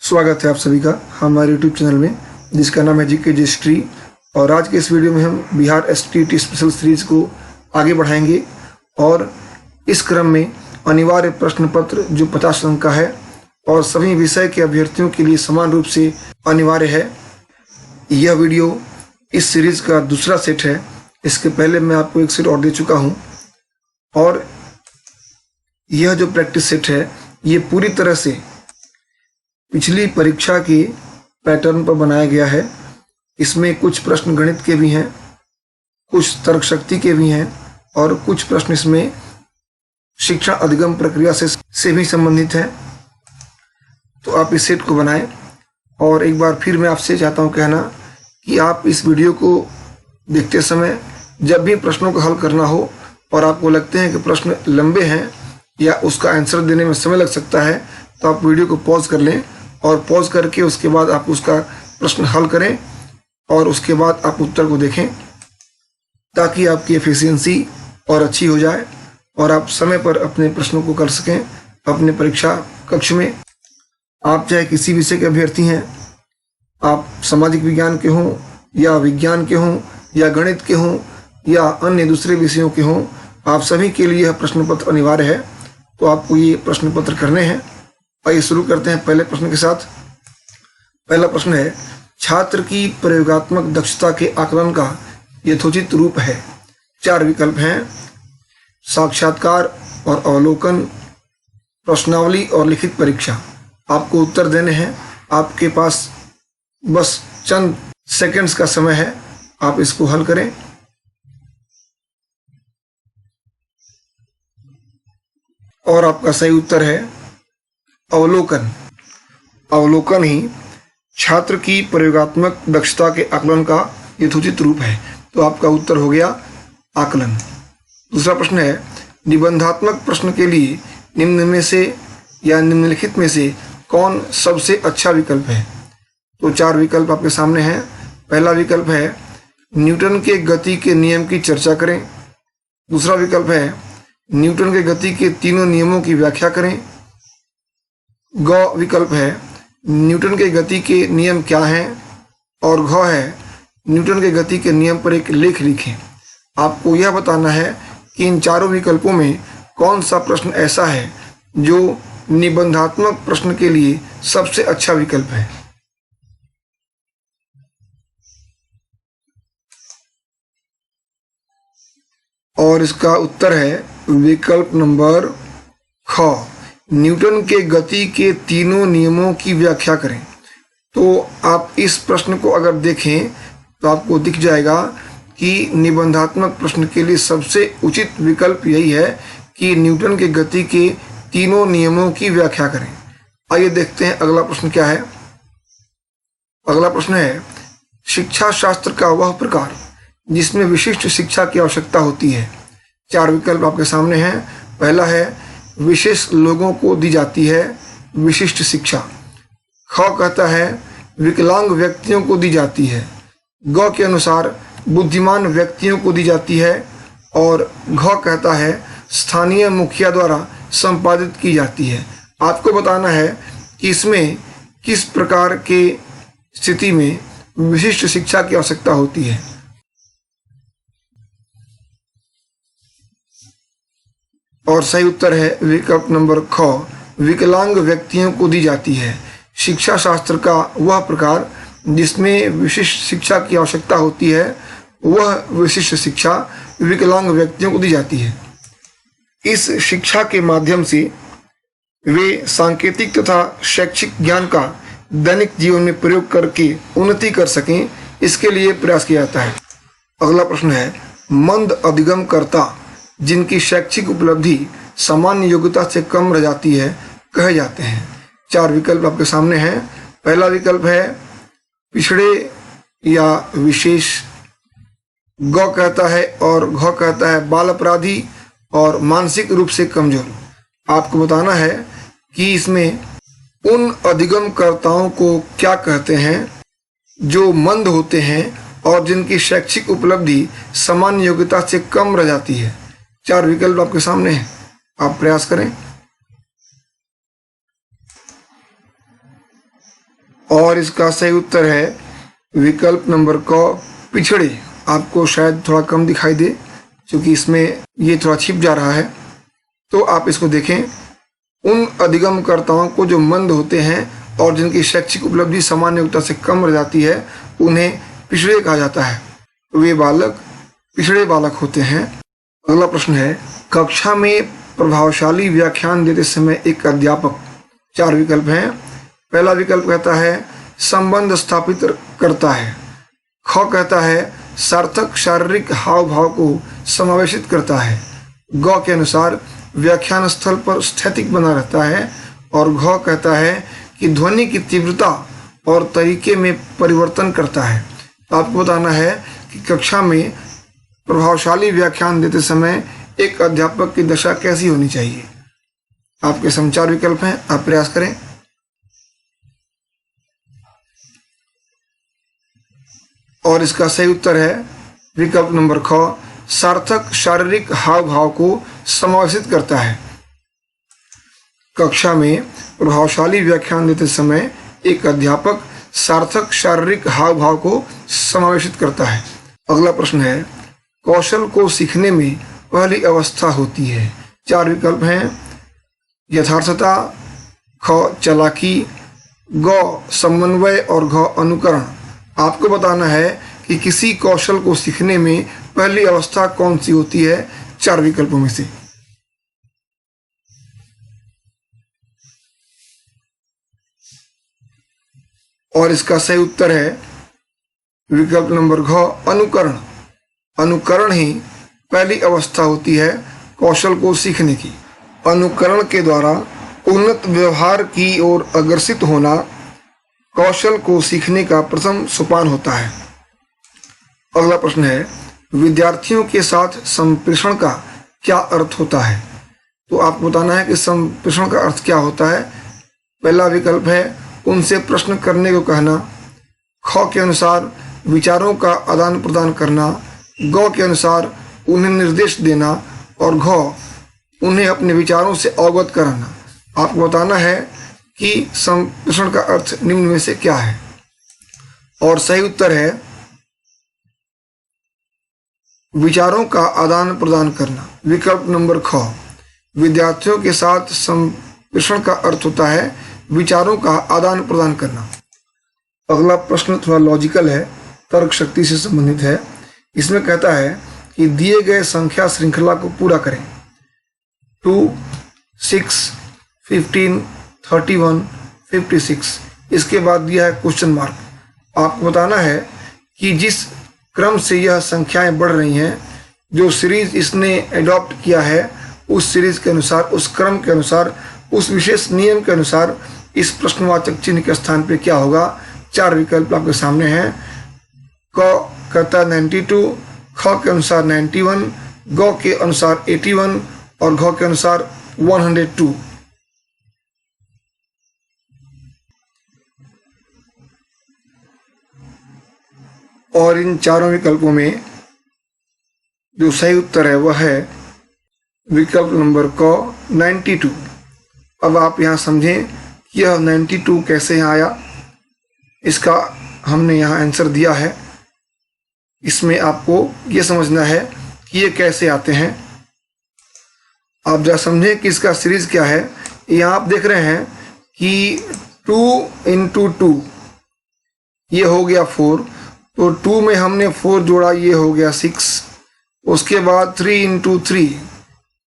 स्वागत है आप सभी का हमारे YouTube चैनल में, जिसका नाम है जीके हिस्ट्री। और आज के इस वीडियो में हम बिहार एसटीईटी स्पेशल सीरीज को आगे बढ़ाएंगे और इस क्रम में अनिवार्य प्रश्न पत्र जो 50 अंक का है और सभी विषय के अभ्यर्थियों के लिए समान रूप से अनिवार्य है। यह वीडियो इस सीरीज का दूसरा सेट है। इसके पहले मैं आपको एक सेट और दे चुका हूँ और यह जो प्रैक्टिस सेट है ये पूरी तरह से पिछली परीक्षा के पैटर्न पर बनाया गया है। इसमें कुछ प्रश्न गणित के भी हैं, कुछ तर्क शक्ति के भी हैं और कुछ प्रश्न इसमें शिक्षा अधिगम प्रक्रिया से भी संबंधित हैं। तो आप इस सेट को बनाएं। और एक बार फिर मैं आपसे चाहता हूं कहना कि आप इस वीडियो को देखते समय जब भी प्रश्नों को हल करना हो और आपको लगते हैं कि प्रश्न लंबे हैं या उसका आंसर देने में समय लग सकता है, तो आप वीडियो को पॉज कर लें और पॉज करके उसके बाद आप उसका प्रश्न हल करें और उसके बाद आप उत्तर को देखें, ताकि आपकी एफिशिएंसी और अच्छी हो जाए और आप समय पर अपने प्रश्नों को कर सकें अपने परीक्षा कक्ष में। आप चाहे किसी विषय के अभ्यर्थी हैं, आप सामाजिक विज्ञान के हों या विज्ञान के हों या गणित के हों या अन्य दूसरे विषयों के हों, आप सभी के लिए यह प्रश्न पत्र अनिवार्य है। तो आपको ये प्रश्न पत्र करने हैं। आइए शुरू करते हैं पहले प्रश्न के साथ। पहला प्रश्न है, छात्र की प्रयोगात्मक दक्षता के आकलन का यथोचित रूप है। 4 विकल्प हैं, साक्षात्कार और अवलोकन, प्रश्नावली और लिखित परीक्षा। आपको उत्तर देने हैं। आपके पास बस चंद सेकंड्स का समय है, आप इसको हल करें। और आपका सही उत्तर है अवलोकन। अवलोकन ही छात्र की प्रयोगात्मक दक्षता के आकलन का यथोचित रूप है। तो आपका उत्तर हो गया आकलन। दूसरा प्रश्न है, निबंधात्मक प्रश्न के लिए निम्न में से या निम्नलिखित में से कौन सबसे अच्छा विकल्प है। तो 4 विकल्प आपके सामने हैं। पहला विकल्प है, न्यूटन के गति के नियम की चर्चा करें। दूसरा विकल्प है, न्यूटन के गति के तीनों नियमों की व्याख्या करें। ग विकल्प है, न्यूटन के गति के नियम क्या हैं। और घ है, न्यूटन के गति के नियम पर एक लेख लिखें। आपको यह बताना है कि इन चारों विकल्पों में कौन सा प्रश्न ऐसा है जो निबंधात्मक प्रश्न के लिए सबसे अच्छा विकल्प है। और इसका उत्तर है विकल्प नंबर ख, न्यूटन के गति के तीनों नियमों की व्याख्या करें। तो आप इस प्रश्न को अगर देखें तो आपको दिख जाएगा कि निबंधात्मक प्रश्न के लिए सबसे उचित विकल्प यही है कि न्यूटन के गति के तीनों नियमों की व्याख्या करें। आइए देखते हैं अगला प्रश्न क्या है। अगला प्रश्न है, शिक्षा शास्त्र का वह प्रकार जिसमें विशिष्ट शिक्षा की आवश्यकता होती है। 4 विकल्प आपके सामने हैं। पहला है, विशेष लोगों को दी जाती है विशिष्ट शिक्षा। ख कहता है, विकलांग व्यक्तियों को दी जाती है। ग के अनुसार बुद्धिमान व्यक्तियों को दी जाती है। और घ कहता है, स्थानीय मुखिया द्वारा संपादित की जाती है। आपको बताना है कि इसमें किस प्रकार के स्थिति में विशिष्ट शिक्षा की आवश्यकता होती है। और सही उत्तर है विकल्प नंबर ख, विकलांग व्यक्तियों को दी जाती है शिक्षा शास्त्र का वह प्रकार जिसमें विशिष्ट शिक्षा की आवश्यकता होती है। वह विशिष्ट शिक्षा विकलांग व्यक्तियों को दी जाती है। इस शिक्षा के माध्यम से वे सांकेतिक तथा शैक्षिक ज्ञान का दैनिक जीवन में प्रयोग करके उन्नति कर सकें, इसके लिए प्रयास किया जाता है। अगला प्रश्न है, मंद अधिगमकर्ता जिनकी शैक्षिक उपलब्धि सामान्य योग्यता से कम रह जाती है कहे जाते हैं। 4 विकल्प आपके सामने हैं। पहला विकल्प है, पिछड़े या विशेष। ग कहता है और घ कहता है, बाल अपराधी और मानसिक रूप से कमजोर। आपको बताना है कि इसमें उन अधिगमकर्ताओं को क्या कहते हैं जो मंद होते हैं और जिनकी शैक्षिक उपलब्धि सामान्य योग्यता से कम रह जाती है। 4 विकल्प आपके सामने हैं, आप प्रयास करें। और इसका सही उत्तर है विकल्प नंबर क पिछड़े। आपको शायद थोड़ा कम दिखाई दे क्योंकि इसमें ये थोड़ा छिप जा रहा है, तो आप इसको देखें। उन अधिगमकर्ताओं को जो मंद होते हैं और जिनकी शैक्षिक उपलब्धि सामान्य योग्यता से कम रह जाती है उन्हें पिछड़े कहा जाता है। वे बालक पिछड़े बालक होते हैं। अगला प्रश्न है, कक्षा में प्रभावशाली व्याख्यान देते समय एक अध्यापक, 4 विकल्प हैं। पहला विकल्प कहता है संबंध स्थापित करता है। ख कहता है सार्थक शारीरिक हाव भाव को समावेशित करता है। ग के अनुसार व्याख्यान स्थल पर स्थैतिक बना रहता है। और घ कहता है कि ध्वनि की तीव्रता और तरीके में परिवर्तन करता है। तो आपको बताना है कि कक्षा में प्रभावशाली व्याख्यान देते समय एक अध्यापक की दशा कैसी होनी चाहिए। आपके सामने 4 विकल्प हैं, आप प्रयास करें। और इसका सही उत्तर है विकल्प नंबर ख, सार्थक शारीरिक हाव भाव को समावेशित करता है। कक्षा में प्रभावशाली व्याख्यान देते समय एक अध्यापक सार्थक शारीरिक हाव भाव को समावेशित करता है। अगला प्रश्न है, कौशल को सीखने में पहली अवस्था होती है। 4 विकल्प हैं, यथार्थता, ख चालाकी, ग समन्वय और घ अनुकरण। आपको बताना है कि किसी कौशल को सीखने में पहली अवस्था कौन सी होती है 4 विकल्पों में से। और इसका सही उत्तर है विकल्प नंबर घ, अनुकरण। अनुकरण ही पहली अवस्था होती है कौशल को सीखने की। अनुकरण के द्वारा उन्नत व्यवहार की ओर अग्रसित होना कौशल को सीखने का प्रथम सोपान होता है। अगला प्रश्न है, विद्यार्थियों के साथ संप्रेषण का क्या अर्थ होता है। तो आपको बताना है कि संप्रेषण का अर्थ क्या होता है। पहला विकल्प है उनसे प्रश्न करने को कहना। ख के अनुसार विचारों का आदान प्रदान करना। ग के अनुसार उन्हें निर्देश देना। और घ उन्हें अपने विचारों से अवगत कराना। आपको बताना है कि संप्रेषण का अर्थ निम्न में से क्या है। और सही उत्तर है विचारों का आदान प्रदान करना, विकल्प नंबर ख। विद्यार्थियों के साथ संप्रेषण का अर्थ होता है विचारों का आदान प्रदान करना। अगला प्रश्न थोड़ा लॉजिकल है, तर्क शक्ति से संबंधित है। इसमें कहता है कि दिए गए संख्या श्रृंखला को पूरा करें। 2, 6, 15, 31, 56। इसके बाद दिया है क्वेश्चन मार्क। आपको बताना है कि जिस क्रम से यह संख्याएं बढ़ रही हैं, जो सीरीज इसने एडॉप्ट किया है उस सीरीज के अनुसार, उस क्रम के अनुसार, उस विशेष नियम के अनुसार इस प्रश्नवाचक चिन्ह के स्थान पे क्या होगा। 4 विकल्प आपके सामने हैं। क कहता 92, ख के अनुसार 91, ग के अनुसार 81 और घ के अनुसार 102। और इन चारों विकल्पों में जो सही उत्तर है वह है विकल्प नंबर क 92। अब आप यहाँ समझें कि यह 92 कैसे यहाँ आया। इसका हमने यहाँ आंसर दिया है। इसमें आपको ये समझना है कि ये कैसे आते हैं। आप जरा समझें कि इसका सीरीज क्या है। यहाँ आप देख रहे हैं कि 2 × 2 ये हो गया 4, तो 2 में हमने 4 जोड़ा, ये हो गया 6। उसके बाद 3 × 3,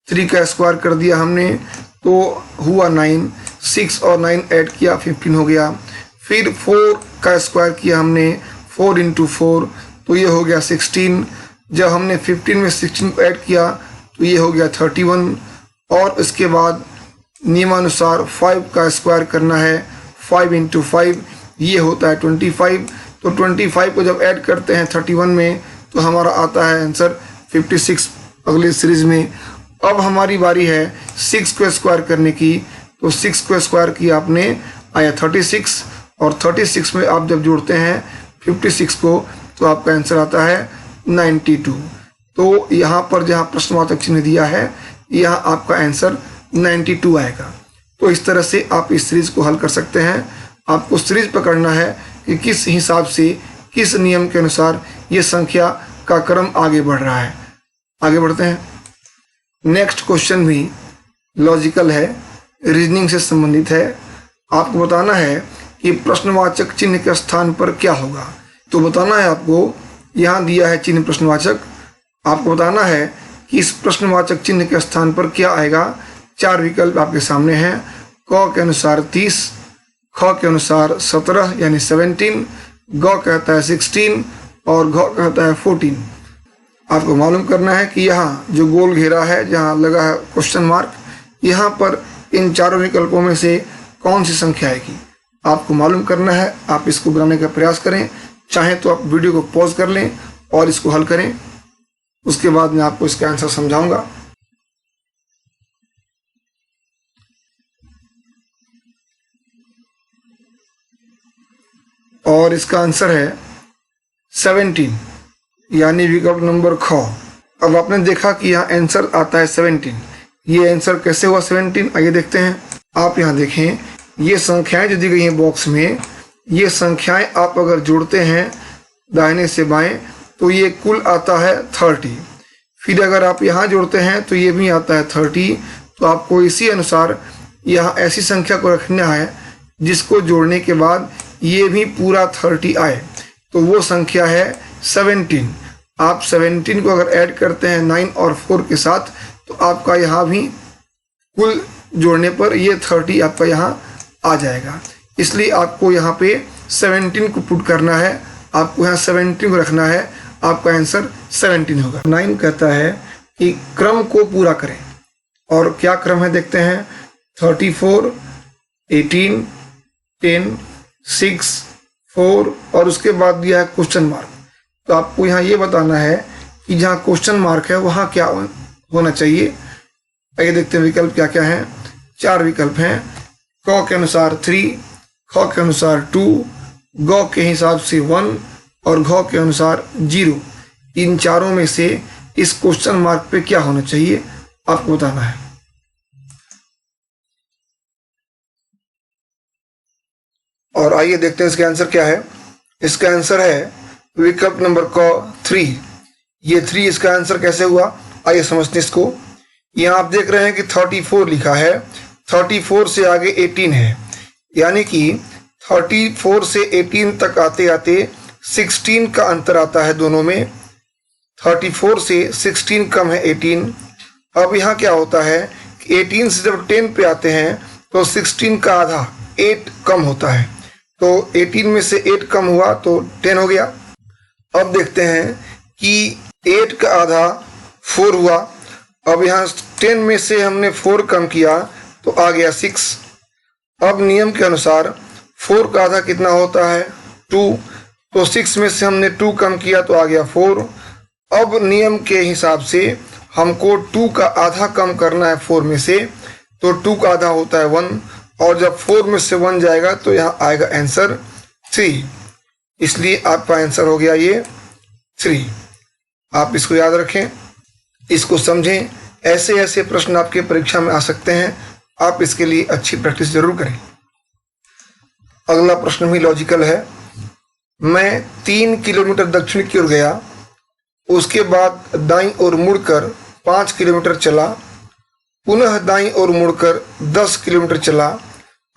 3 का स्क्वायर कर दिया हमने तो हुआ 9, 6 और 9 ऐड किया 15 हो गया। फिर 4 का स्क्वायर किया हमने 4 × 4 तो ये हो गया 16। जब हमने 15 में 16 को ऐड किया तो ये हो गया 31। और इसके बाद नियमानुसार 5 का स्क्वायर करना है, 5 × 5 ये होता है 25। तो 25 को जब ऐड करते हैं 31 में तो हमारा आता है आंसर 56 अगले सीरीज में। अब हमारी बारी है 6 को स्क्वायर करने की, तो 6 को स्क्वायर किया आपने, आया 36। और 36 में आप जब जोड़ते हैं 56 को तो आपका आंसर आता है 92। तो यहाँ पर जहाँ प्रश्नवाचक चिन्ह दिया है यहाँ आपका आंसर 92 आएगा। तो इस तरह से आप इस सीरीज को हल कर सकते हैं। आपको सीरीज पकड़ना है कि किस हिसाब से, किस नियम के अनुसार ये संख्या का क्रम आगे बढ़ रहा है। आगे बढ़ते हैं। नेक्स्ट क्वेश्चन भी लॉजिकल है, रीजनिंग से संबंधित है। आपको बताना है कि प्रश्नवाचक चिन्ह के स्थान पर क्या होगा। तो बताना है आपको, यहाँ दिया है चिन्ह प्रश्नवाचक, आपको बताना है कि इस प्रश्नवाचक चिन्ह के स्थान पर क्या आएगा। 4 विकल्प आपके सामने हैं। क के अनुसार 30, ख के अनुसार 17 यानी 17, ग कहता है 16 और घ कहता है 14। आपको मालूम करना है कि यहाँ जो गोल घेरा है, जहाँ लगा है क्वेश्चन मार्क, यहाँ पर इन चारों विकल्पों में से कौन सी संख्या आएगी आपको मालूम करना है। आप इसको बनाने का प्रयास करें, चाहे तो आप वीडियो को पॉज कर लें और इसको हल करें, उसके बाद मैं आपको इसका आंसर समझाऊंगा। और इसका आंसर है 17 यानी विकल्प नंबर ख। अब आपने देखा कि यहाँ आंसर आता है 17। ये आंसर कैसे हुआ 17, आइए देखते हैं। आप यहाँ देखें, ये संख्याएं जो दी गई हैं बॉक्स में, ये संख्याएं आप अगर जोड़ते हैं दाहिने से बाएं तो ये कुल आता है 30। फिर अगर आप यहाँ जोड़ते हैं तो ये भी आता है 30। तो आपको इसी अनुसार यहाँ ऐसी संख्या को रखना है जिसको जोड़ने के बाद ये भी पूरा 30 आए, तो वो संख्या है 17। आप 17 को अगर ऐड करते हैं 9 और 4 के साथ तो आपका यहाँ भी कुल जोड़ने पर ये 30 आपका यहाँ आ जाएगा। इसलिए आपको यहाँ पे 17 को पुट करना है, आपको यहाँ 17 को रखना है, आपका आंसर 17 होगा। 9 कहता है कि क्रम को पूरा करें, और क्या क्रम है देखते हैं। 34, 18, 10, 6, 4 और उसके बाद दिया है क्वेश्चन मार्क। तो आपको यहाँ ये बताना है कि जहाँ क्वेश्चन मार्क है वहाँ क्या होना चाहिए। आइए देखते हैं विकल्प क्या क्या हैं। 4 विकल्प हैं। क के अनुसार 3, ख के अनुसार 2, ग के हिसाब से 1 और घ के अनुसार 0। इन चारों में से इस क्वेश्चन मार्क पे क्या होना चाहिए आपको बताना है। और आइए देखते हैं इसका आंसर क्या है। इसका आंसर है विकल्प नंबर क 3। ये 3 इसका आंसर कैसे हुआ, आइए समझते हैं इसको। यहाँ आप देख रहे हैं कि 34 लिखा है, 34 से आगे 18 है, यानी कि 34 से 18 तक आते आते 16 का अंतर आता है दोनों में। 34 से 16 कम है 18। अब यहाँ क्या होता है कि 18 से जब 10 पे आते हैं तो 16 का आधा 8 कम होता है, तो 18 में से 8 कम हुआ तो 10 हो गया। अब देखते हैं कि 8 का आधा 4 हुआ। अब यहाँ 10 में से हमने 4 कम किया तो आ गया 6। अब नियम के अनुसार 4 का आधा कितना होता है 2, तो 6 में से हमने 2 कम किया तो आ गया 4। अब नियम के हिसाब से हमको 2 का आधा कम करना है 4 में से, तो 2 का आधा होता है 1, और जब 4 में से 1 जाएगा तो यहाँ आएगा आंसर 3। इसलिए आपका आंसर हो गया ये 3। आप इसको याद रखें, इसको समझें। ऐसे ऐसे प्रश्न आपके परीक्षा में आ सकते हैं, आप इसके लिए अच्छी प्रैक्टिस जरूर करें। अगला प्रश्न भी लॉजिकल है। मैं 3 किलोमीटर दक्षिण की ओर गया, उसके बाद दाईं ओर मुड़कर 5 किलोमीटर चला, पुनः दाईं ओर मुड़कर 10 किलोमीटर चला,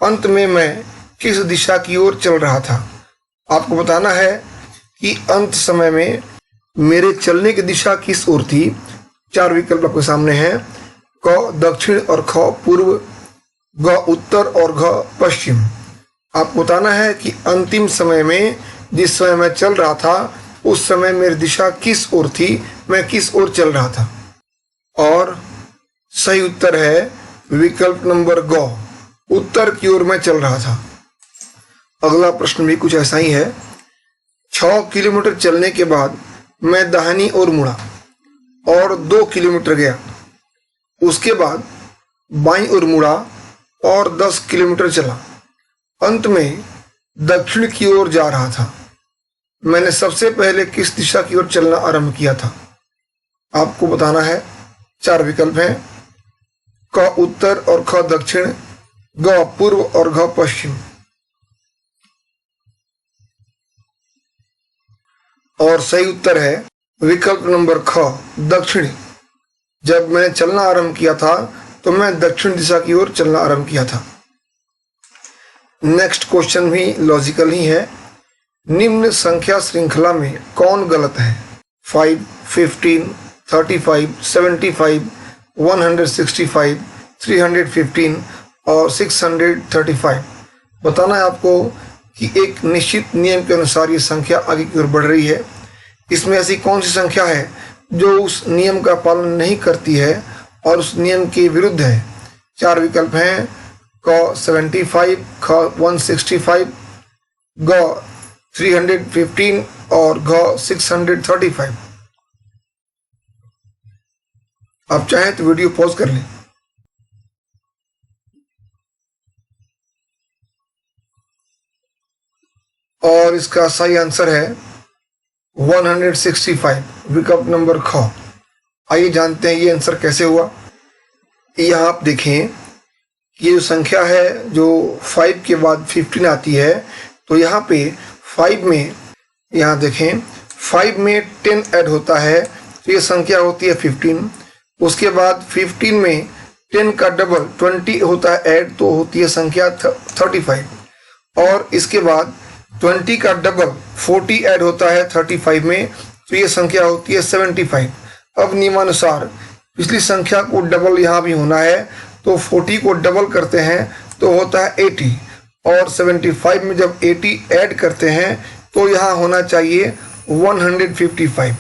अंत में मैं किस दिशा की ओर चल रहा था। आपको बताना है कि अंत समय में मेरे चलने की दिशा किस ओर थी। 4 विकल्प आपके सामने हैं। क दक्षिण और ख पूर्व, ग उत्तर और घ पश्चिम। आपको बताना है कि अंतिम समय में जिस समय मैं चल रहा था उस समय मेरी दिशा किस ओर थी, मैं किस ओर चल रहा था। और सही उत्तर है विकल्प नंबर ग, उत्तर की ओर मैं चल रहा था। अगला प्रश्न भी कुछ ऐसा ही है। 6 किलोमीटर चलने के बाद मैं दाहिनी ओर मुड़ा और 2 किलोमीटर गया, उसके बाद बाईं ओर मुड़ा और 10 किलोमीटर चला, अंत में दक्षिण की ओर जा रहा था। मैंने सबसे पहले किस दिशा की ओर चलना आरंभ किया था। आपको बताना है। 4 विकल्प हैं। क उत्तर और ख दक्षिण, ग पूर्व और घ पश्चिम। और सही उत्तर है विकल्प नंबर ख, दक्षिण। जब मैंने चलना आरंभ किया था तो मैं दक्षिण दिशा की ओर चलना आरंभ किया था। नेक्स्ट क्वेश्चन भी लॉजिकल ही है। निम्न संख्या श्रृंखला में कौन गलत है? 5, 15, 35, 75, 165, 315 और 635। बताना है आपको कि एक निश्चित नियम के अनुसार ये संख्या आगे की ओर बढ़ रही है। इसमें ऐसी कौन सी संख्या है जो उस नियम का पालन नहीं करती है और उस नियम के विरुद्ध है? 4 विकल्प हैं, क 75, ख 165, ग 315 और घ 635। आप चाहें तो वीडियो पॉज कर लें। और इसका सही आंसर है 165, विकल्प नंबर ख। आइए जानते हैं ये आंसर कैसे हुआ। यहाँ आप देखें, ये जो संख्या है जो 5 के बाद 15 आती है, तो यहाँ पे 5 में, यहाँ देखें 5 में 10 ऐड होता है तो ये संख्या होती है 15। उसके बाद 15 में 10 का डबल 20 होता है ऐड, तो होती है संख्या 35। और इसके बाद 20 का डबल 40 ऐड होता है 35 में, तो ये संख्या होती है 75। अब नियमानुसार पिछली संख्या को डबल यहाँ भी होना है, तो 40 को डबल करते हैं तो होता है 80, और 75 में जब 80 ऐड करते हैं तो यहाँ होना चाहिए 155,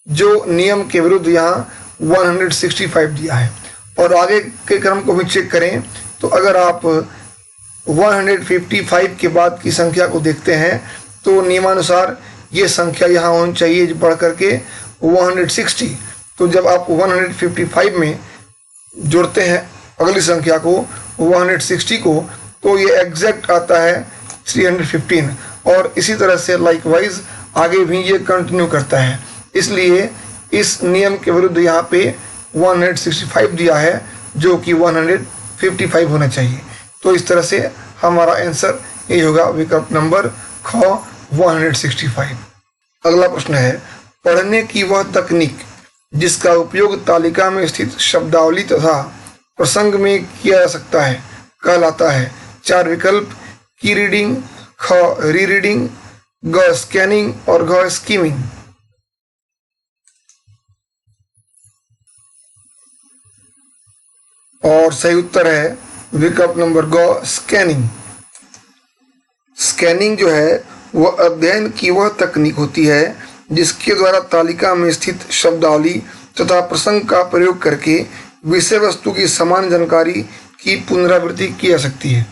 जो नियम के विरुद्ध यहाँ 165 दिया है। और आगे के क्रम को भी चेक करें तो अगर आप 155 के बाद की संख्या को देखते हैं तो नियमानुसार ये संख्या यहाँ होनी चाहिए बढ़ करके 160। तो जब आप 155 में जोड़ते हैं अगली संख्या को 160 को, तो ये एग्जैक्ट आता है 315। और इसी तरह से लाइकवाइज आगे भी ये कंटिन्यू करता है। इसलिए इस नियम के विरुद्ध यहाँ पे 165 दिया है, जो कि 155 होना चाहिए। तो इस तरह से हमारा आंसर ये होगा विकल्प नंबर ख, 165। अगला प्रश्न है, पढ़ने की वह तकनीक जिसका उपयोग तालिका में स्थित शब्दावली तथा प्रसंग में किया जा सकता है कहलाता है? 4 विकल्प, की रीडिंग, ख री रीडिंग, ग स्कैनिंग और घ स्कीमिंग। और सही उत्तर है विकल्प नंबर ग, स्कैनिंग। स्कैनिंग जो है वह अध्ययन की वह तकनीक होती है जिसके द्वारा तालिका में स्थित शब्दावली तथा प्रसंग का प्रयोग करके विषय वस्तु की समान जानकारी की पुनरावृत्ति की जा सकती है।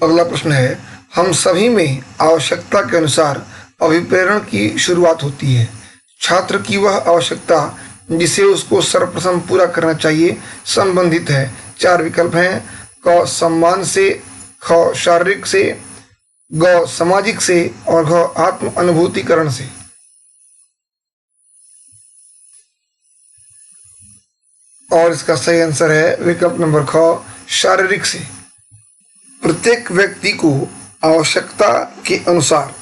अगला प्रश्न है, हम सभी में आवश्यकता के अनुसार अभिप्रेरण की शुरुआत होती है। छात्र की वह आवश्यकता जिसे उसको सर्वप्रथम पूरा करना चाहिए संबंधित है। 4 विकल्प हैं, क सम्मान से, ख शारीरिक से, ग सामाजिक से और घ आत्म अनुभूतिकरण से। और इसका सही आंसर है विकल्प नंबर ख, शारीरिक से। प्रत्येक व्यक्ति को आवश्यकता के अनुसार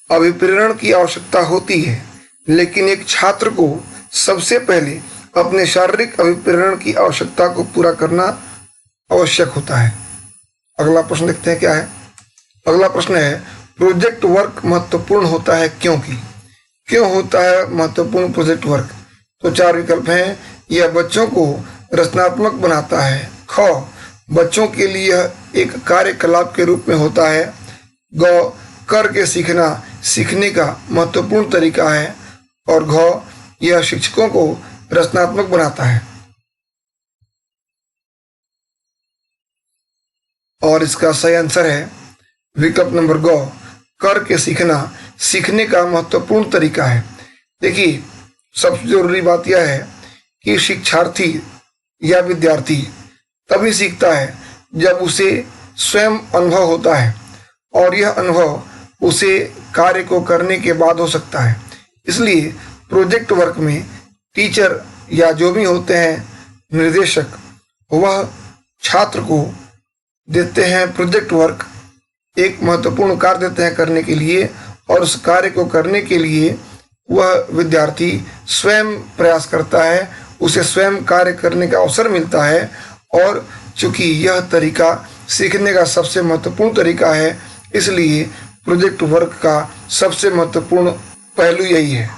अभिप्रेरण की आवश्यकता होती है, लेकिन एक छात्र को सबसे पहले अपने शारीरिक अभिप्रेरण की आवश्यकता को पूरा करना आवश्यक होता है। अगला प्रश्न देखते हैं क्या है। अगला प्रश्न है, प्रोजेक्ट वर्क महत्वपूर्ण होता है क्योंकि? क्यों होता है महत्वपूर्ण प्रोजेक्ट वर्क? तो 4 विकल्प हैं, यह बच्चों को रचनात्मक बनाता है, ख बच्चों के लिए एक कार्यकलाप के रूप में होता है, ग करके सीखना सीखने का महत्वपूर्ण तरीका है और घ यह शिक्षकों को रचनात्मक बनाता है। और इसका सही आंसर है विकल्प नंबर ग, करके सीखना सीखने का महत्वपूर्ण तरीका है। देखिए, सबसे जरूरी बात यह है कि शिक्षार्थी या विद्यार्थी तभी सीखता है जब उसे स्वयं अनुभव होता है, और यह अनुभव उसे कार्य को करने के बाद हो सकता है। इसलिए प्रोजेक्ट वर्क में टीचर या जो भी होते हैं निर्देशक, वह छात्र को देते हैं प्रोजेक्ट वर्क, एक महत्वपूर्ण कार्य देते हैं करने के लिए, और उस कार्य को करने के लिए वह विद्यार्थी स्वयं प्रयास करता है, उसे स्वयं कार्य करने का अवसर मिलता है। और चूंकि यह तरीका सीखने का सबसे महत्वपूर्ण तरीका है, इसलिए प्रोजेक्ट वर्क का सबसे महत्वपूर्ण पहलू यही है।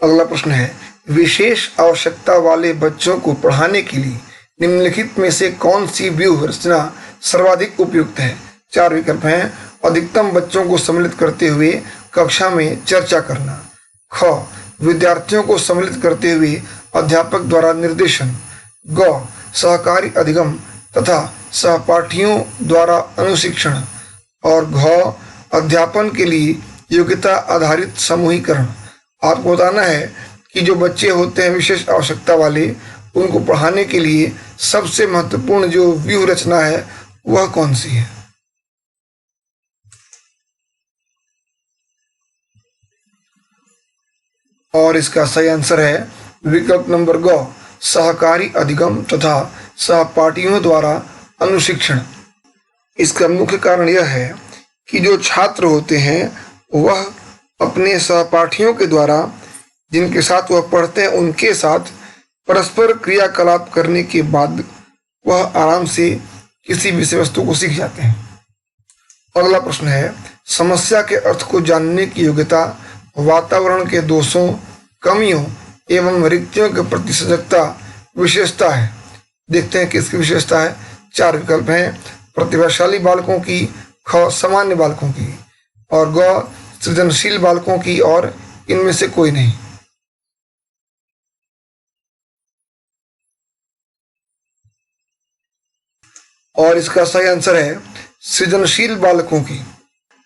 अगला प्रश्न है, विशेष आवश्यकता वाले बच्चों को पढ़ाने के लिए निम्नलिखित में से कौन सी व्यूह रचना सर्वाधिक उपयुक्त है? 4 विकल्प हैं। अधिकतम बच्चों को सम्मिलित करते हुए कक्षा में चर्चा करना। ख, विद्यार्थियों को सम्मिलित करते हुए अध्यापक द्वारा निर्देशन। ग, सहकारी अधिगम तथा सहपाठियों द्वारा अनुशिक्षण। और घ, अध्यापन के लिए योग्यता आधारित समूहीकरण। आपको बताना है कि जो बच्चे होते हैं विशेष आवश्यकता वाले, उनको पढ़ाने के लिए सबसे महत्वपूर्ण जो व्यूह रचना है वह कौन सी है? और इसका सही आंसर है विकल्प नंबर ग, सहकारी अधिगम तथा सहपाठियों द्वारा अनुशिक्षण। इसका मुख्य कारण यह है कि जो छात्र होते हैं वह अपने सहपाठियों के द्वारा, जिनके साथ वह पढ़ते हैं, उनके साथ परस्पर क्रियाकलाप करने के बाद वह आराम से किसी विषय वस्तु को सीख जाते हैं। अगला प्रश्न है, समस्या के अर्थ को जानने की योग्यता वातावरण के दोषों, कमियों एवं रिक्तियों के प्रति सजगता विशेषता है। देखते हैं किसकी विशेषता है। 4 विकल्प हैं। प्रतिभाशाली बालकों की, ख, सामान्य बालकों की, और ग, सृजनशील बालकों की, और इनमें से कोई नहीं। और इसका सही आंसर है सृजनशील बालकों की।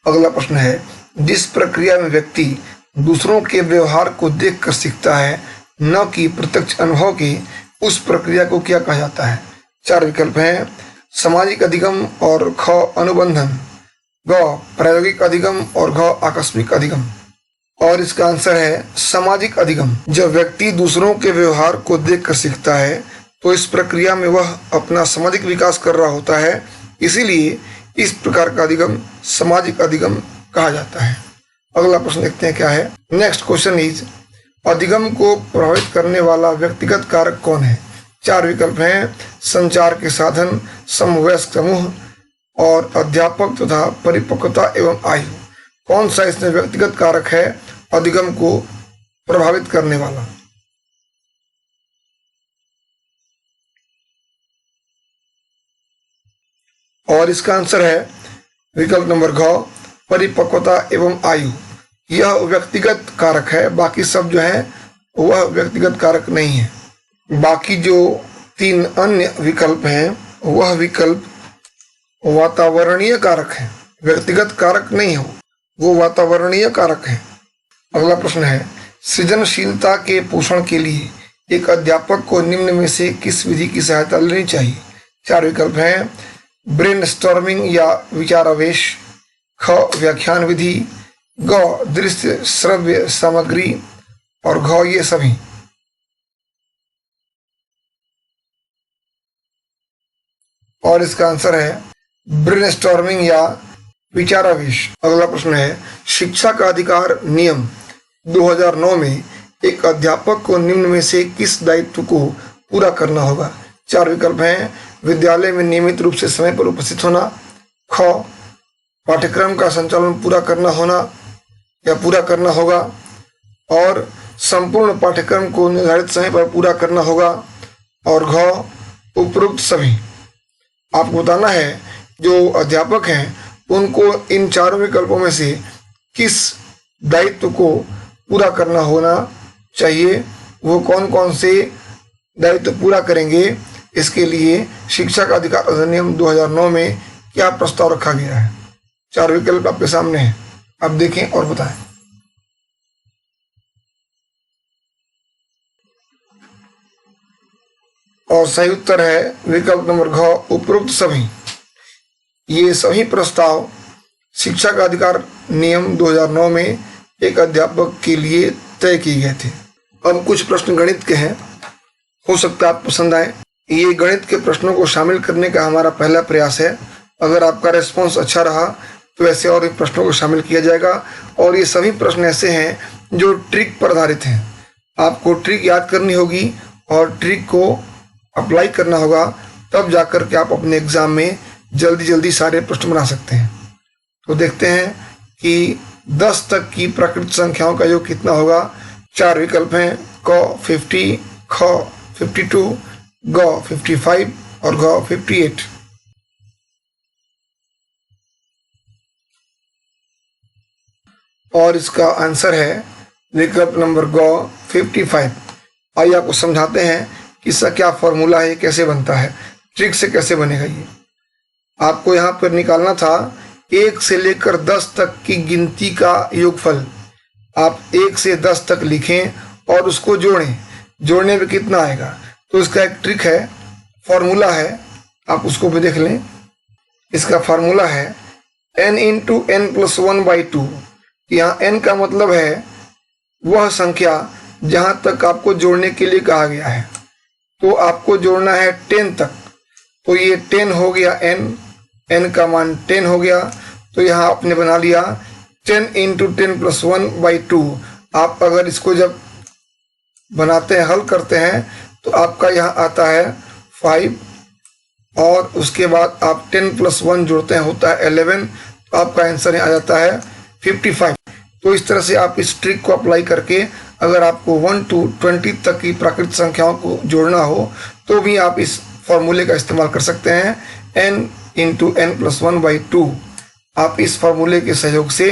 अगला प्रश्न है, जिस प्रक्रिया में व्यक्ति दूसरों के व्यवहार को देखकर सीखता है, न कि प्रत्यक्ष अनुभव के, उस प्रक्रिया को क्या कहा जाता है? 4 विकल्प हैं। सामाजिक अधिगम, और ख, अनुबंधन, ग, प्रायोगिक अधिगम, और घ, आकस्मिक अधिगम। और इसका आंसर है सामाजिक अधिगम। जब व्यक्ति दूसरों के व्यवहार को देखकर सीखता है तो इस प्रक्रिया में वह अपना सामाजिक विकास कर रहा होता है, इसीलिए इस प्रकार का अधिगम सामाजिक अधिगम कहा जाता है। अगला प्रश्न देखते हैं क्या है। नेक्स्ट क्वेश्चन इज, अधिगम को प्रभावित करने वाला व्यक्तिगत कारक कौन है? 4 विकल्प हैं। संचार के साधन, समवयस्क समूह, और अध्यापक तथा परिपक्वता एवं आयु। कौन सा इसमें व्यक्तिगत कारक है अधिगम को प्रभावित करने वाला? और इसका आंसर है विकल्प नंबर घ, परिपक्वता एवं आयु। यह व्यक्तिगत कारक है, बाकी सब जो है वह व्यक्तिगत कारक नहीं है। बाकी जो 3 अन्य विकल्प हैं वह विकल्प वातावरणीय कारक है, व्यक्तिगत कारक नहीं हो, वो वातावरणीय कारक है। अगला प्रश्न है, सृजनशीलता के पोषण के लिए एक अध्यापक को निम्न में से किस विधि की सहायता लेनी चाहिए? 4 विकल्प हैं। ब्रेनस्टॉर्मिंग या विचारावेश, ख, व्याख्यान विधि, ग, दृश्य श्रव्य सामग्री, और घ, ये सभी। और इसका आंसर है ब्रेनस्टॉर्मिंग या विचारावेश। अगला प्रश्न है, शिक्षा का अधिकार नियम 2009 में एक अध्यापक को निम्न में से किस दायित्व को पूरा करना होगा? 4 विकल्प हैं। विद्यालय में नियमित रूप से समय पर उपस्थित होना, ख, पाठ्यक्रम का संचालन पूरा करना होना या पूरा करना होगा, और संपूर्ण पाठ्यक्रम को निर्धारित समय पर पूरा करना होगा, और घ, उपरोक्त सभी। आपको बताना है जो अध्यापक हैं उनको इन 4 विकल्पों में से किस दायित्व को पूरा करना होना चाहिए, वो कौन कौन से दायित्व पूरा करेंगे। इसके लिए शिक्षा का अधिकार अधिनियम 2009 में क्या प्रस्ताव रखा गया है? 4 विकल्प आपके सामने हैं, आप देखें और बताएं। और सही उत्तर है विकल्प नंबर घ, उपरोक्त सभी। ये सभी प्रस्ताव शिक्षा का अधिकार नियम 2009 में एक अध्यापक के लिए तय किए गए थे। अब कुछ प्रश्न गणित के हैं, हो सकता है आप पसंद आए। ये गणित के प्रश्नों को शामिल करने का हमारा पहला प्रयास है। अगर आपका रेस्पॉन्स अच्छा रहा तो ऐसे और भी प्रश्नों को शामिल किया जाएगा। और ये सभी प्रश्न ऐसे हैं जो ट्रिक पर आधारित हैं। आपको ट्रिक याद करनी होगी और ट्रिक को अप्लाई करना होगा, तब जाकर के आप अपने एग्जाम में जल्दी जल्दी सारे प्रश्न बना सकते हैं। तो देखते हैं कि 10 तक की प्राकृतिक संख्याओं का योग कितना होगा। 4 विकल्प हैं, क 50, ख 52, ग 55 और घ 58। और इसका आंसर है विकल्प नंबर ग 55। आइए आपको समझाते हैं कि इसका क्या फॉर्मूला है, कैसे बनता है, ट्रिक से कैसे बनेगा। ये आपको यहाँ पर निकालना था 1 से लेकर 10 तक की गिनती का योगफल। आप 1 से 10 तक लिखें और उसको जोड़ें, जोड़ने में कितना आएगा। तो इसका एक ट्रिक है, फॉर्मूला है, आप उसको भी देख लें। इसका फार्मूला है n इंटू n प्लस 1/2। यहाँ n का मतलब है वह संख्या जहां तक आपको जोड़ने के लिए कहा गया है। तो आपको जोड़ना है 10 तक, तो ये 10 हो गया n का मान 10 हो गया। तो यहाँ आपने बना लिया 10 इंटू 10 प्लस 1/2। आप अगर इसको जब बनाते हैं, हल करते हैं, तो आपका यहाँ आता है 5 और उसके बाद आप 10 प्लस 1 जोड़ते हैं, होता है 11। तो आपका आंसर आ जाता है 55। तो इस तरह से आप इस ट्रिक को अप्लाई करके अगर आपको 1 to 20 तक की प्राकृतिक संख्याओं को जोड़ना हो तो भी आप इस फॉर्मूले का इस्तेमाल कर सकते हैं, n इंटू n प्लस 1/2। आप इस फॉर्मूले के सहयोग से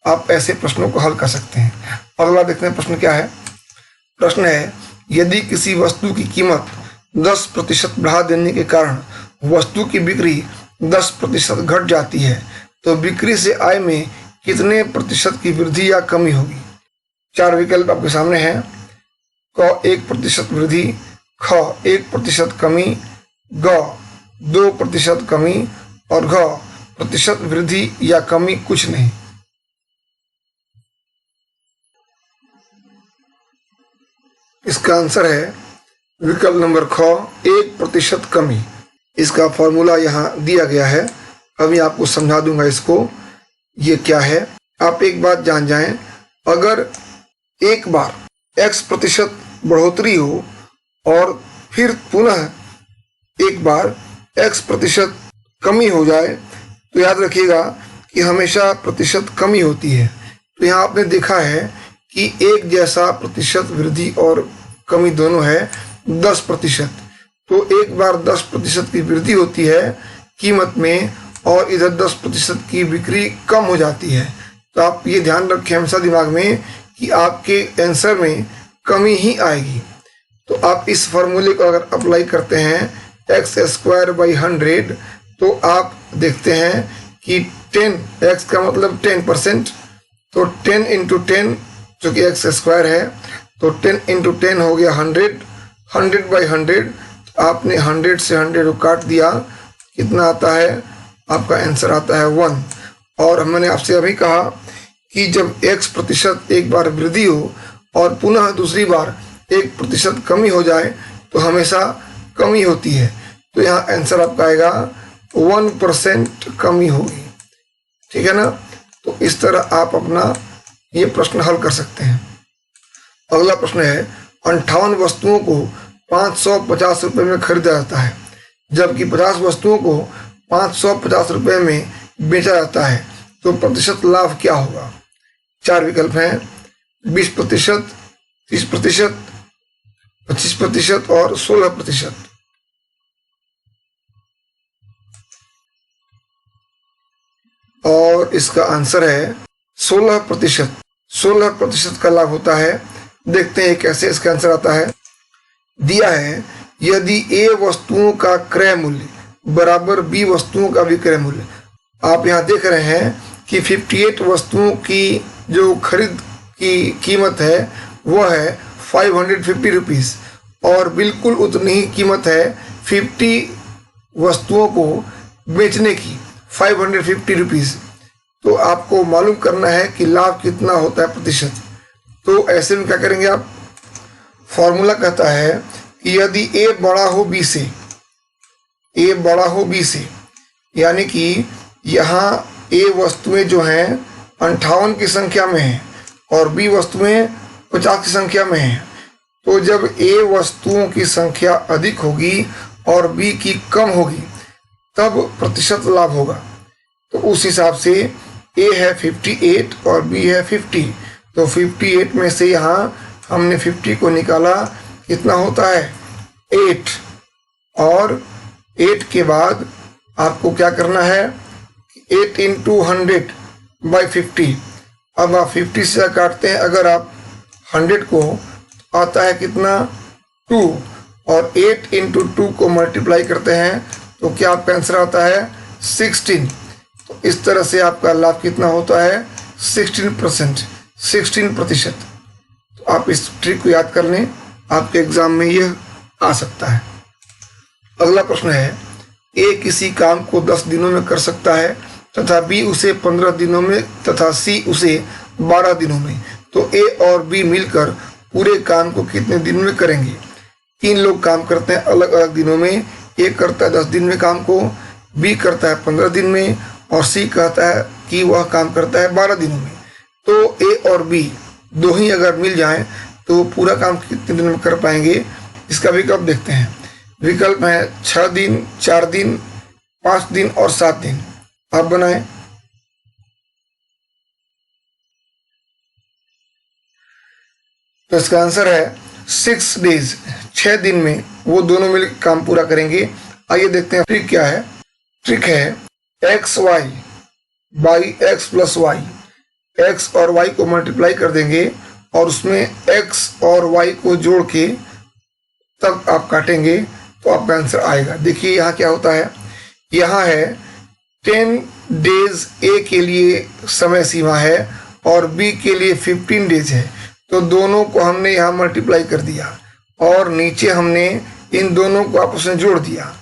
आप ऐसे प्रश्नों को हल कर सकते हैं। अगला देखते हैं प्रश्न क्या है। प्रश्न है, यदि किसी वस्तु की कीमत 10% बढ़ा देने के कारण वस्तु की बिक्री 10% घट जाती है तो बिक्री से आय में कितने प्रतिशत की वृद्धि या कमी होगी। 4 विकल्प आपके सामने हैं, क 1% वृद्धि, ख 1% कमी, ग 2% कमी और घ प्रतिशत वृद्धि या कमी कुछ नहीं। इसका आंसर है विकल्प नंबर ख 1% कमी। इसका फॉर्मूला यहाँ दिया गया है, अभी आपको समझा दूंगा इसको ये क्या है। आप एक बात जान जाएं, अगर एक बार x% बढ़ोतरी हो और फिर पुनः एक बार x% कमी हो जाए तो याद रखिएगा कि हमेशा प्रतिशत कमी होती है। तो यहाँ आपने देखा है कि एक जैसा प्रतिशत वृद्धि और कमी दोनों है 10%। तो एक बार 10% की वृद्धि होती है कीमत में और इधर 10% की बिक्री कम हो जाती है। तो आप ये ध्यान रखें हमेशा दिमाग में कि आपके आंसर में कमी ही आएगी। तो आप इस फॉर्मूले को अगर अप्लाई करते हैं x²/100 तो आप देखते हैं कि 10x का मतलब 10%, तो 10 इंटू 10 जो कि x² है, तो 10 इंटू 10 हो गया 100, 100/100। आपने 100 से 100 को काट दिया, कितना आता है, आपका आंसर आता है 1। और हमने आपसे अभी कहा कि जब x% एक बार वृद्धि हो और पुनः दूसरी बार 1% कमी हो जाए तो हमेशा कमी होती है। तो यहाँ आंसर आपका आएगा 1% कमी होगी, ठीक है ना। तो इस तरह आप अपना ये प्रश्न हल कर सकते हैं। अगला प्रश्न है, 58 वस्तुओं को 550 रुपये में खरीदा जाता है जबकि 50 वस्तुओं को 550 रुपये में बेचा जाता है, तो प्रतिशत लाभ क्या होगा। 4 विकल्प हैं, 20%, 30%, 25% और 16%। और इसका आंसर है 16%। 16% का लाभ होता है। देखते हैं कैसे इसका आंसर आता है। दिया है, यदि ए वस्तुओं का क्रय मूल्य बराबर बी वस्तुओं का विक्रय मूल्य। आप यहाँ देख रहे हैं कि 58 वस्तुओं की जो खरीद की कीमत है वह है 550 रुपीज़ और बिल्कुल उतनी ही कीमत है 50 वस्तुओं को बेचने की 550 रुपीज़। तो आपको मालूम करना है कि लाभ कितना होता है प्रतिशत। तो ऐसे में क्या करेंगे आप, फॉर्मूला कहता है कि यदि ए बड़ा हो बी से, ए बड़ा हो बी से, यानी कि यहाँ ए वस्तुएं जो हैं 58 की संख्या में हैं और बी वस्तुएं 50 की संख्या में हैं, तो जब ए वस्तुओं की संख्या अधिक होगी और बी की कम होगी तब प्रतिशत लाभ होगा। तो उस हिसाब से ए है 58 और बी है 50, तो 58 में से यहाँ हमने 50 को निकाला, कितना होता है 8, और 8 के बाद आपको क्या करना है 8 इंटू 100/50। अब आप 50 से काटते हैं, अगर आप 100 को आता है कितना 2, और 8 इंटू 2 को मल्टीप्लाई करते हैं तो क्या आपका आंसर आता है 16। तो इस तरह से आपका लाभ कितना होता है 16%। तो आप इस ट्रिक को याद कर लें, आपके एग्जाम में यह आ सकता है। अगला प्रश्न है, ए किसी काम को 10 दिनों में कर सकता है तथा बी उसे 15 दिनों में तथा सी उसे 12 दिनों में, तो ए और बी मिलकर पूरे काम को कितने दिन में करेंगे। 3 लोग काम करते हैं अलग अलग दिनों में, ए करता है 10 दिन में काम को, बी करता है 15 दिन में और सी कहता है कि वह काम करता है 12 दिनों में। तो ए और बी दो ही अगर मिल जाएं तो पूरा काम कितने दिन में कर पाएंगे, इसका विकल्प देखते हैं। विकल्प है 6 दिन, 4 दिन, 5 दिन और 7 दिन। आप बनाएं। तो इसका आंसर है 6 डेज, 6 दिन में वो दोनों मिलकर काम पूरा करेंगे। आइए देखते हैं ट्रिक क्या है। ट्रिक है xy by x plus y, x और y को मल्टीप्लाई कर देंगे और उसमें x और y को जोड़ के तब आप काटेंगे तो आपका आंसर आएगा। देखिए यहाँ क्या होता है, यहाँ है 10 डेज ए के लिए समय सीमा है और बी के लिए 15 डेज है, तो दोनों को हमने यहाँ मल्टीप्लाई कर दिया और नीचे हमने इन दोनों को आपस में जोड़ दिया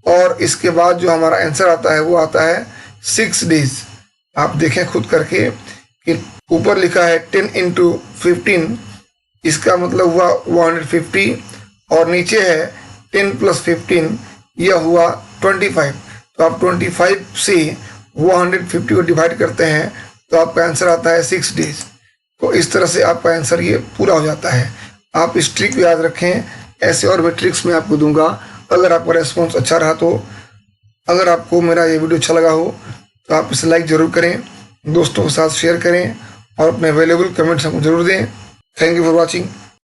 और इसके बाद जो हमारा आंसर आता है वो आता है 6 डेज। आप देखें खुद करके कि ऊपर लिखा है 10 इंटू 15, इसका मतलब हुआ 150 और नीचे है 10 प्लस 15, यह हुआ 25। तो आप 25 से 150 को डिवाइड करते हैं तो आपका आंसर आता है 6 डेज। तो इस तरह से आपका आंसर ये पूरा हो जाता है। आप इस ट्रिक को याद रखें, ऐसे और भी ट्रिक्स मैं आपको दूंगा। अगर आपका रेस्पॉन्स अच्छा रहा तो, अगर आपको मेरा ये वीडियो अच्छा लगा हो तो आप इसे लाइक ज़रूर करें, दोस्तों के साथ शेयर करें और अपने वैल्यूएबल कमेंट्स हमको जरूर दें। Thank you for watching.